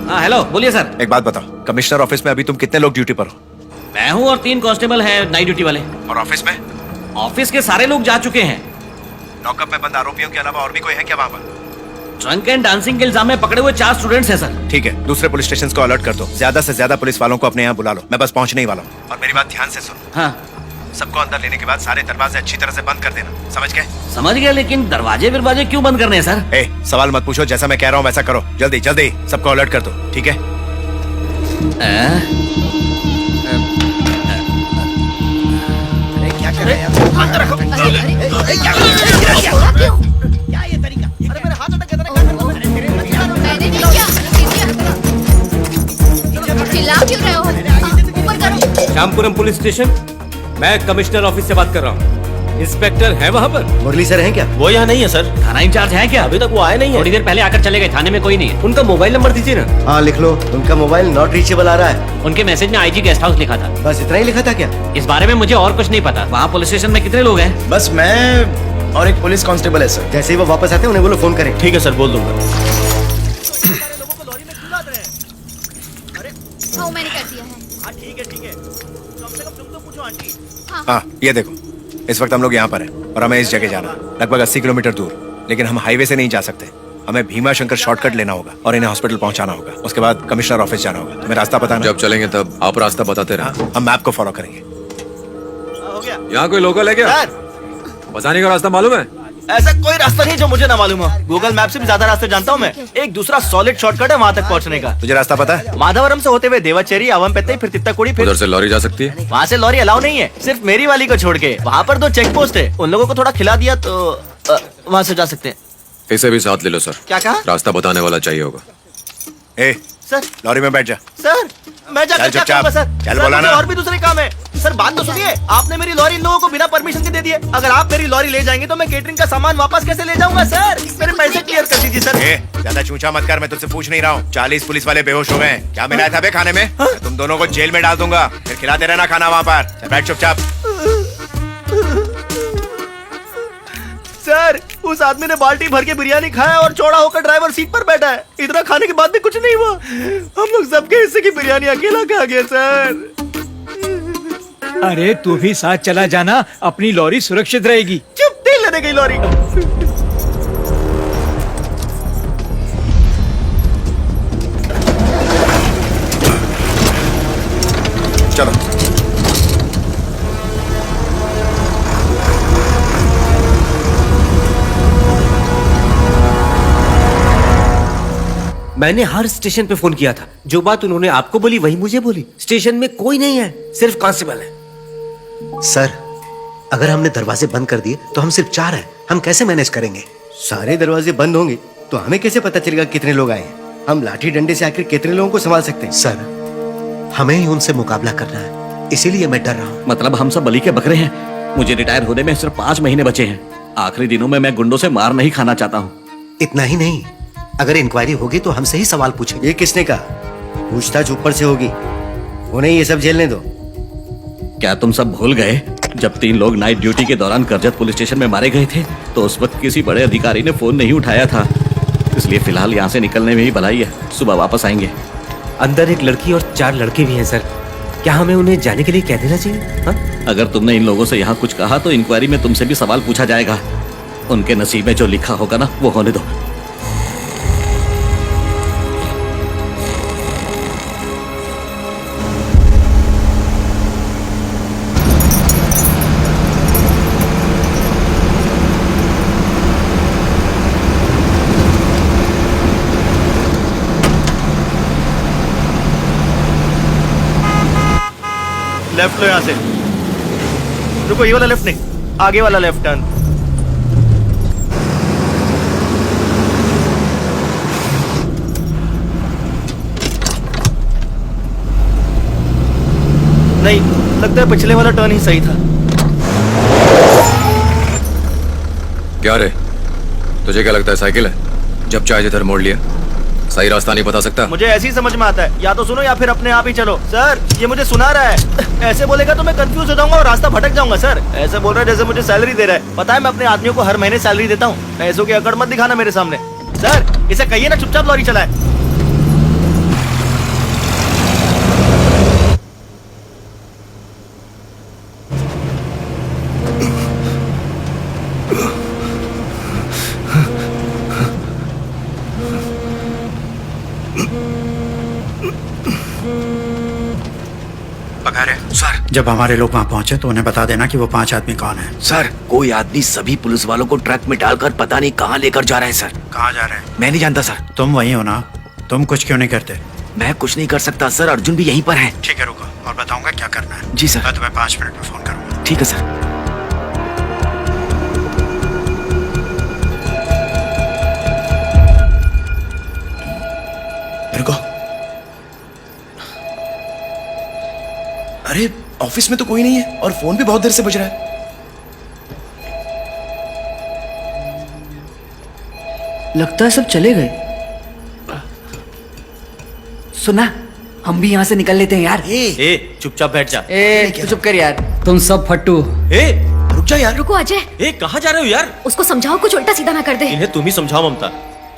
हाँ हेलो, बोलिए सर। एक बात बताओ, कमिश्नर ऑफिस में अभी तुम कितने लोग ड्यूटी पर हो? मैं हूँ और 3 कांस्टेबल हैं नाइट ड्यूटी वाले। और ऑफिस में? ऑफिस के सारे लोग जा चुके हैं। लॉकअप में बंद आरोपियों के अलावा और भी कोई है क्या वहाँ पर? ड्रंक एंड डांसिंग के इल्जाम में पकड़े हुए 4 स्टूडेंट्स हैं सर। ठीक है, दूसरे पुलिस स्टेशन को अलर्ट कर दो। ज्यादा से ज्यादा पुलिस वालों को अपने यहाँ बुला लो। मैं बस पहुँचने ही वाला हूँ। और मेरी बात ध्यान से सुनो। हाँ सबको अंदर लेने के बाद सारे दरवाजे अच्छी तरह से बंद कर देना, समझ गए? समझ गया, लेकिन दरवाजे फिरवाजे क्यों बंद करने हैं सर? सवाल मत पूछो, जैसा मैं कह रहा हूँ वैसा करो। जल्दी जल्दी सबको अलर्ट कर दो, ठीक है? क्या कर रहे हैं यार? रखो। क्या ये तरीका? अरे मेरे हाथ अटक गए। मैंने नहीं किया। चिल्ला क्यों रहे हो? ऊपर करो। श्यामपुरम पुलिस स्टेशन, मैं कमिश्नर ऑफिस से बात कर रहा हूँ। इंस्पेक्टर है वहाँ पर? मुरली सर हैं क्या? वो यहाँ नहीं है सर। थाना इंचार्ज है क्या? अभी तक वो आए नहीं है। थोड़ी देर पहले आकर चले गए, थाने में कोई नहीं है। उनका मोबाइल नंबर दीजिए ना। हाँ लिख लो, उनका मोबाइल नॉट रीचेबल आ रहा है। उनके मैसेज में आईजी गेस्ट हाउस लिखा था। बस इतना ही लिखा था क्या? इस बारे में मुझे और कुछ नहीं पता। वहाँ पुलिस स्टेशन में कितने लोग हैं? बस मैं और एक पुलिस कांस्टेबल है सर। जैसे ही वो वापस आते हैं उन्हें बोलो फोन करें। ठीक है सर, बोल दूंगा। हाँ मैंने कर दिया है। हाँ ठीक है। कम से कम तुम तो पूछो आंटी। हाँ ये देखो, इस वक्त हम लोग यहाँ पर हैं और हमें इस जगह जाना है, लगभग 80 किलोमीटर दूर। लेकिन हम हाईवे से नहीं जा सकते, हमें भीमा शंकर शॉर्टकट लेना होगा और इन्हें हॉस्पिटल पहुँचाना होगा। उसके बाद कमिश्नर ऑफिस जाना होगा। तुम्हें रास्ता पता ना? जब चलेंगे तब आप रास्ता बताते रहे। हम मैप को फॉलो करेंगे। हो गया यहाँ कोई लोकल है क्या? सर, बताने का रास्ता मालूम है? ऐसा कोई रास्ता नहीं जो मुझे ना मालूम हो। गूगल मैप से भी ज्यादा रास्ते जानता हूँ मैं। एक दूसरा सॉलिड शॉर्टकट है वहाँ तक पहुँचने का। तुझे रास्ता पता है? माधवरम से होते हुए देवाचेरी, आवमपेत्तई, फिर तित्ताकुड़ी, फिर उधर से लॉरी जा सकती है? वहाँ से लॉरी अलाउ नहीं है, सिर्फ मेरी वाली को छोड़ के। वहाँ पर 2 चेक पोस्ट है, उन लोगों को थोड़ा खिला दिया तो वहाँ से जा सकते हैं। इसे भी साथ ले लो सर। क्या कहा? रास्ता बताने वाला चाहिए होगा। सर लॉरी में बैठ जा। सर मैं जाकर क्या चुपचाप। करूंगा सर? चल सर, बोला मुझे ना। और भी दूसरे काम है। सर बात तो सुनिए, आपने मेरी लॉरी इन लोगों को बिना परमिशन के दे दी है। अगर आप मेरी लॉरी ले जाएंगे तो मैं केटरिंग का सामान वापस कैसे ले जाऊंगा सर? मेरे पैसे क्लियर कर दीजिए सर। ज्यादा चूचा मत कर, मैं तुझसे पूछ नहीं रहा हूँ। 40 पुलिस वाले बेहोश हो गए। क्या मिलाया था बे खाने में? मैं तुम दोनों को जेल में डाल दूंगा, फिर खिलाते रहना खाना वहाँ पर। चल बैठ चुपचाप। सर उस आदमी ने बाल्टी भर के बिरयानी खाया और चौड़ा होकर ड्राइवर सीट पर बैठा है। इतना खाने के बाद भी कुछ नहीं हुआ। हम लोग सबके हिस्से की बिरयानी अकेला खा गया सर। अरे तू भी साथ चला जाना, अपनी लॉरी सुरक्षित रहेगी। चुप, तेल लेने गई लॉरी। चलो मैंने हर स्टेशन पे फोन किया था। जो बात उन्होंने आपको बोली वही मुझे बोली। स्टेशन में कोई नहीं है, सिर्फ कांस्टेबल है। सर अगर हमने दरवाजे बंद कर दिए तो हम सिर्फ 4 हैं, हम कैसे मैनेज करेंगे? सारे दरवाजे बंद होंगे तो हमें कैसे पता चलेगा कितने लोग आए हैं? हम लाठी डंडे से आखिर कितने लोगों को संभाल सकते हैं? सर हमें ही उनसे मुकाबला करना है, इसीलिए मैं डर रहा हूँ। मतलब हम सब बलि के बकरे हैं? मुझे रिटायर होने में सिर्फ 5 महीने बचे हैं। आखिरी दिनों में मैं गुंडों से मार नहीं खाना चाहता हूँ। इतना ही नहीं, अगर इंक्वायरी होगी तो हमसे ही सवाल पूछेंगे। ये किसने कहा? पूछताछ ऊपर से होगी, उन्हें ये सब झेलने दो। क्या तुम सब भूल गए जब 3 लोग नाइट ड्यूटी के दौरान करजत पुलिस स्टेशन में मारे गए थे तो उस वक्त किसी बड़े अधिकारी ने फोन नहीं उठाया था। इसलिए फिलहाल यहाँ से निकलने में ही भलाई है, सुबह वापस आएंगे। अंदर एक लड़की और 4 लड़के भी हैं सर। क्या हमें उन्हें जाने के लिए कह देना चाहिए? हाँ? अगर तुमने इन लोगों से यहाँ कुछ कहा तो इंक्वायरी में तुमसे भी सवाल पूछा जाएगा। उनके नसीब में जो लिखा होगा ना वो होने दो। लेफ्ट लो यहाँ से। रुको, ये वाला लेफ्ट नहीं, आगे वाला लेफ्ट टर्न। नहीं, लगता है पिछले वाला टर्न ही सही था। क्या रे, तुझे क्या लगता है साइकिल है? जब चाहे जिधर मोड़ लिया। सही रास्ता नहीं बता सकता? मुझे ऐसे ही समझ में आता है, या तो सुनो या फिर अपने आप ही चलो। सर ये मुझे सुना रहा है। ऐसे बोलेगा तो मैं कंफ्यूज हो जाऊंगा और रास्ता भटक जाऊंगा। सर ऐसे बोल रहा है जैसे मुझे सैलरी दे रहा है। पता है मैं अपने आदमियों को हर महीने सैलरी देता हूँ। पैसों की अकड़ मत दिखाना मेरे सामने। सर इसे कहिए ना चुपचाप लॉरी चलाए। पकारे सर। जब हमारे लोग वहाँ पहुंचे तो उन्हें बता देना कि वो 5 आदमी कौन है। सर कोई आदमी सभी पुलिस वालों को ट्रक में डालकर पता नहीं कहाँ लेकर जा रहा है सर। कहाँ जा रहे हैं? मैं नहीं जानता सर। तुम वहीं हो ना? तुम कुछ क्यों नहीं करते? मैं कुछ नहीं कर सकता सर, अर्जुन भी यहीं पर है। ठीक है, रुको और बताऊंगा क्या करना है। जी सर। मैं तुम्हें 5 मिनट में फोन करूंगा। ठीक है सर। रुको। अरे ऑफिस में तो कोई नहीं है और फोन भी बहुत देर से बज रहा है। लगता है सब चले गए। सुना, हम भी यहाँ से निकल लेते हैं यार। ए चुपचाप बैठ जा। ए तू चुप कर यार। तुम सब फट्टू। ए रुक जा यार। रुको अजय, ए कहाँ जा रहे हो यार? उसको समझाओ कुछ उल्टा सीधा ना कर दे। इन्हें तुम ही समझाओ ममता।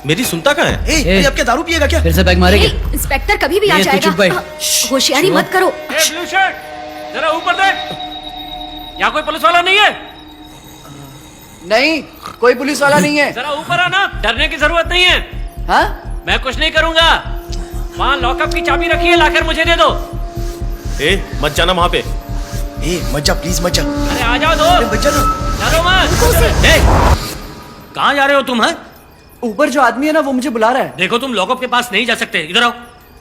मेरी सुनता कहाँ है? ए अब क्या दारू पिएगा क्या? फिर से बैग मारेंगे। ए, इंस्पेक्टर कभी भी आ ये तू चुप जाएगा। बैठ। होशियारी मत करो। ब्लू शर्ट, जरा ऊपर देख। यहाँ कोई पुलिस वाला नहीं है? नहीं, कोई पुलिस वाला नहीं है। जरा ऊपर आना, डरने की जरूरत नहीं है। हाँ? मैं कुछ नहीं करूंगा। वहाँ लॉकअप की चाबी रखी है, लाकर मुझे दे दो। ए मत जाना वहाँ पे। ए मत जा प्लीज मत जा। अरे आ जाओ अरे दो। मत जा ना। चलो मत। रुको उसे। ए, कहाँ जा रहे हो तुम? हैं? ऊपर जो आदमी है ना वो मुझे बुला रहा है। देखो तुम लॉकअप के पास नहीं जा सकते, इधर आओ।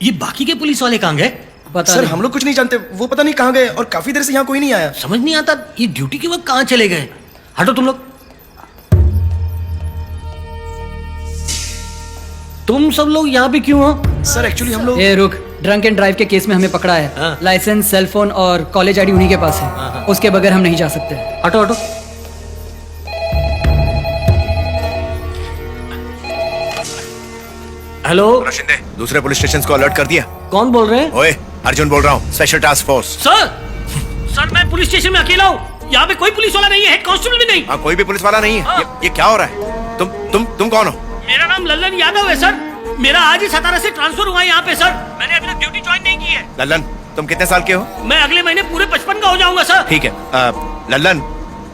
ये बाकी के पुलिस वाले कहाँ गए? पता सर नहीं। हम लोग कुछ नहीं जानते, वो पता नहीं कहाँ गए और काफी देर से यहाँ कोई नहीं आया। समझ नहीं आता ये ड्यूटी के वक्त कहाँ चले गए। हटो तुम लोग। तुम सब लोग यहाँ पे क्यों हो? सर एक्चुअली हम लोग ए रुक, ड्रंक एंड ड्राइव के केस में हमें पकड़ा है। हाँ। लाइसेंस, सेल फोन और कॉलेज आईडी उन्हीं के पास है। उसके बगैर हम नहीं जा सकते। हटो हटो। हेलो, शिंदे दूसरे पुलिस स्टेशन को अलर्ट कर दिया। कौन बोल रहे हैं? ओए अर्जुन बोल रहा हूँ, स्पेशल टास्क फोर्स। सर मैं पुलिस स्टेशन में अकेला हूँ। यहाँ पे कोई पुलिस वाला नहीं है, हेड कांस्टेबल भी नहीं। हाँ कोई भी पुलिस वाला नहीं है। ये क्या हो रहा है? तुम कौन हो? मेरा नाम लल्लन यादव है सर। मेरा आज ही सतारा से ट्रांसफर हुआ है यहाँ पे सर। मैंने अभी तक ड्यूटी ज्वाइन नहीं की है। लल्लन तुम कितने साल के हो? मैं अगले महीने पूरे 55 का हो जाऊंगा सर। ठीक है लल्लन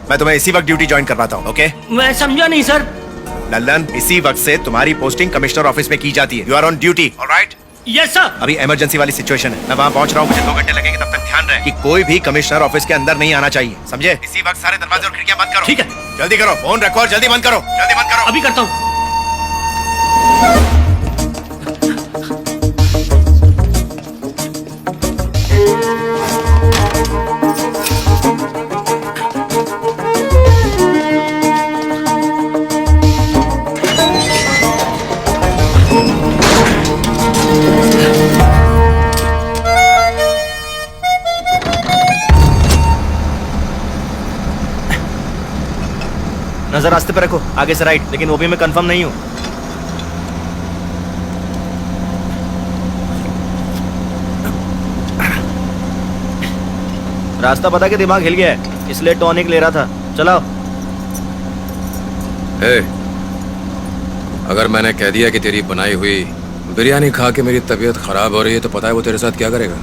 मैं तुम्हें इसी वक्त ड्यूटी ज्वाइन करवाता हूँ। ओके मैं समझा नहीं सर। लल्लन इसी वक्त से तुम्हारी पोस्टिंग कमिश्नर ऑफिस में की जाती है। You are on duty. Alright? Yes sir. अभी इमरजेंसी वाली सिचुएशन है, मैं वहाँ पहुँच रहा हूँ। मुझे 2 घंटे लगेंगे, तब तक ध्यान रहे कि कोई भी कमिश्नर ऑफिस के अंदर नहीं आना चाहिए, समझे? इसी वक्त सारे दरवाजे और खिड़कियां बंद करो। ठीक है। जल्दी करो, फोन रखो और जल्दी बंद करो, जल्दी बंद करो। अभी करता हूँ। नजर रास्ते पे रखो, आगे से राइट, लेकिन वो भी मैं कंफर्म नहीं हूँ। रास्ता पता के दिमाग हिल गया है, इसलिए टॉनिक ले रहा था। चलाओ। ए, अगर मैंने कह दिया कि तेरी बनाई हुई बिरयानी खा के मेरी तबीयत खराब हो रही है तो पता है वो तेरे साथ क्या करेगा?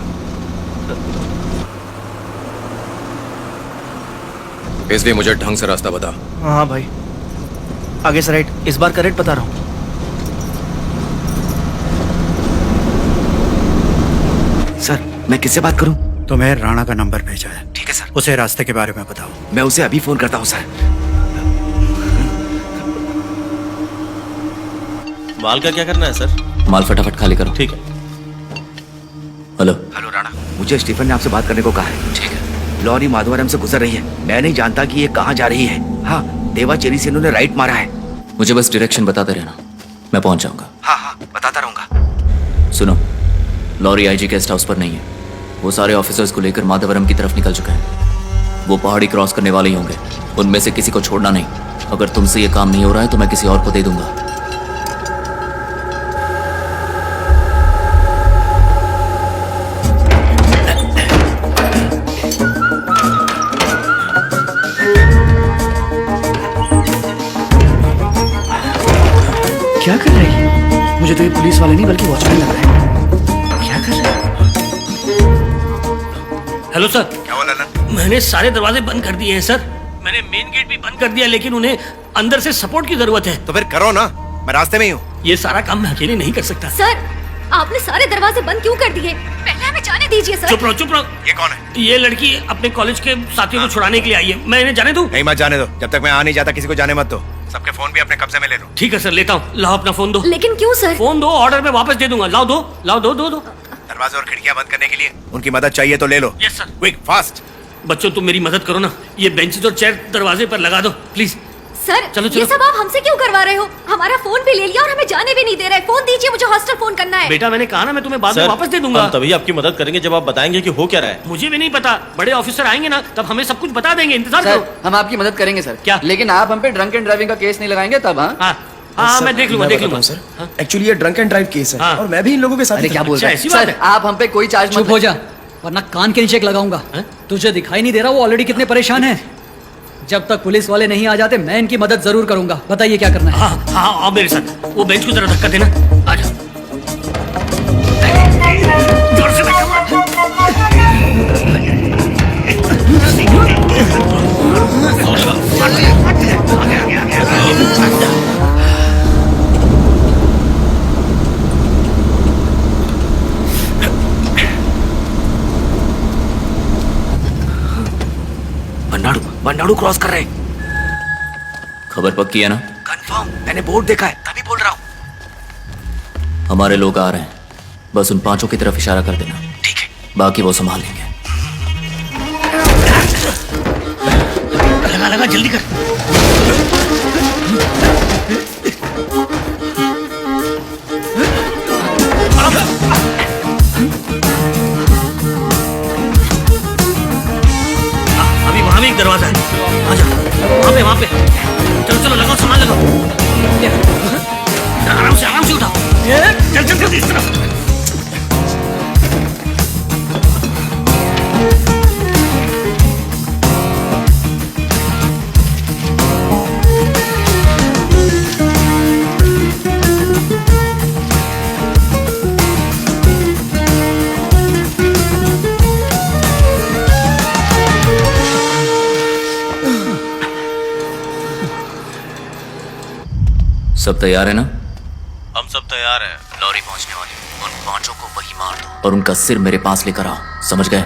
इसलिए मुझे ढंग से रास्ता बता। हाँ भाई, आगे से राइट, इस बार करेक्ट बता रहा हूँ। सर मैं किससे बात करूं? तुम्हें राणा का नंबर भेजा है। ठीक है सर। उसे रास्ते के बारे में बताओ। मैं उसे अभी फोन करता हूँ सर। माल का क्या करना है सर? माल फटाफट खाली करो। ठीक है। हेलो। हेलो राणा, मुझे स्टीफन ने आपसे बात करने को कहा है। ठीक है। लॉरी माधवरम से गुजर रही है, मैं नहीं जानता कि ये कहाँ जा रही है। हाँ, देवाचेरी से इन्होंने राइट मारा है। मुझे बस डायरेक्शन बताते रहना, मैं पहुंच जाऊंगा। हाँ बताता रहूंगा। सुनो, लॉरी आईजी गेस्ट हाउस पर नहीं है। वो सारे ऑफिसर्स को लेकर माधवरम की तरफ निकल चुके हैं। वो पहाड़ी क्रॉस करने वाले ही होंगे, उनमें से किसी को छोड़ना नहीं। अगर तुमसे ये काम नहीं हो रहा है तो मैं किसी और को दे दूंगा। क्या कर रही है? मुझे तो ये पुलिस वाले नहीं बल्कि वॉचमैन लग रहा है। क्या कर रहा है? Hello sir. क्या हुआ लल्लन? मैंने सारे दरवाजे बंद कर दिए हैं सर। मैंने मेन गेट भी बंद कर दिया, लेकिन उन्हें अंदर से सपोर्ट की जरूरत है। तो फिर करो ना, मैं रास्ते में ही हूँ। ये सारा काम मैं अकेले नहीं कर सकता। सर आपने सारे दरवाजे बंद क्यों कर दिए? पहले हमें जाने दीजिए सर। चुप रहो चुप रहो। ये कौन है? ये लड़की अपने कॉलेज के साथियों को छुड़ाने के लिए आई है। मैं इन्हें जाने दूं? नहीं मत जाने दो, जब तक मैं आ नहीं जाता किसी को जाने मत दो। सबके फोन भी अपने कब्जे में ले लो। ठीक है सर, लेता हूँ। लाओ अपना फोन दो। लेकिन क्यों सर? फोन दो, ऑर्डर में वापस दे दूंगा। लाओ दो, लाओ दो दो दो। दरवाजे और खिड़कियां बंद करने के लिए उनकी मदद चाहिए तो ले लो। Yes sir. Quick fast. बच्चों तुम मेरी मदद करो ना, ये बेंचेज और चेयर दरवाजे पर लगा दो प्लीज। सर चलो, चलो। ये सब आप हमसे क्यों करवा रहे हो? हमारा फोन भी ले लिया और हमें जाने भी नहीं दे रहे। फोन दीजिए, मुझे हॉस्टल फोन करना है। बेटा मैंने कहा ना, मैं तुम्हें बाद में वापस दे दूंगा। हम तभी आपकी मदद करेंगे जब आप बताएंगे कि हो क्या रहा है। मुझे भी नहीं पता, बड़े ऑफिसर आएंगे ना तब हमें सब कुछ बता देंगे। इंतजार सर करो। हम आपकी मदद करेंगे सर। क्या? लेकिन आप हम पे ड्रंक एंड ड्राइविंग का केस नहीं लगाएंगे तब? हाँ हाँ हाँ, मैं देख लूंगा देख लूंगा। सर एक्चुअली ये ड्रंक एंड ड्राइव केस है हाँ। और मैं भी इन लोगों के साथ अरे क्या बोल अच्छा, रहे ऐसी हैं बात सर? है? आप हम पे कोई चार्ज चुप हो जा, वरना कान के नीचे लगाऊंगा। तुझे दिखाई नहीं दे रहा वो ऑलरेडी कितने परेशान हैं? जब तक पुलिस वाले नहीं आ जाते मैं इनकी मदद जरूर करूंगा। बताइए क्या करना है? हाँ हाँ, आओ मेरे साथ। वो बेंच को जरा धक्का देना। आ जाओ। जोर से धक्का मार। बंडाड़ू क्रॉस कर रहे हैं। खबर पक्की है ना? कंफर्म, मैंने बोर्ड देखा है तभी बोल रहा हूँ। हमारे लोग आ रहे हैं, बस उन पांचों की तरफ इशारा कर देना। ठीक है। बाकी वो संभाल लेंगे। लगा लगा, जल्दी कर। अभी वहां भी एक दरवाजा है। आ जाओ, वहां पे। चलो चलो, लगाओ सामान लगाओ। आराम से उठाओ। चल चल चल, इस तरफ। सब तैयार है ना? हम सब तैयार हैं। लॉरी पहुंचने वाली, उन पांचों को वही मार दो और उनका सिर मेरे पास लेकर आओ, समझ गए?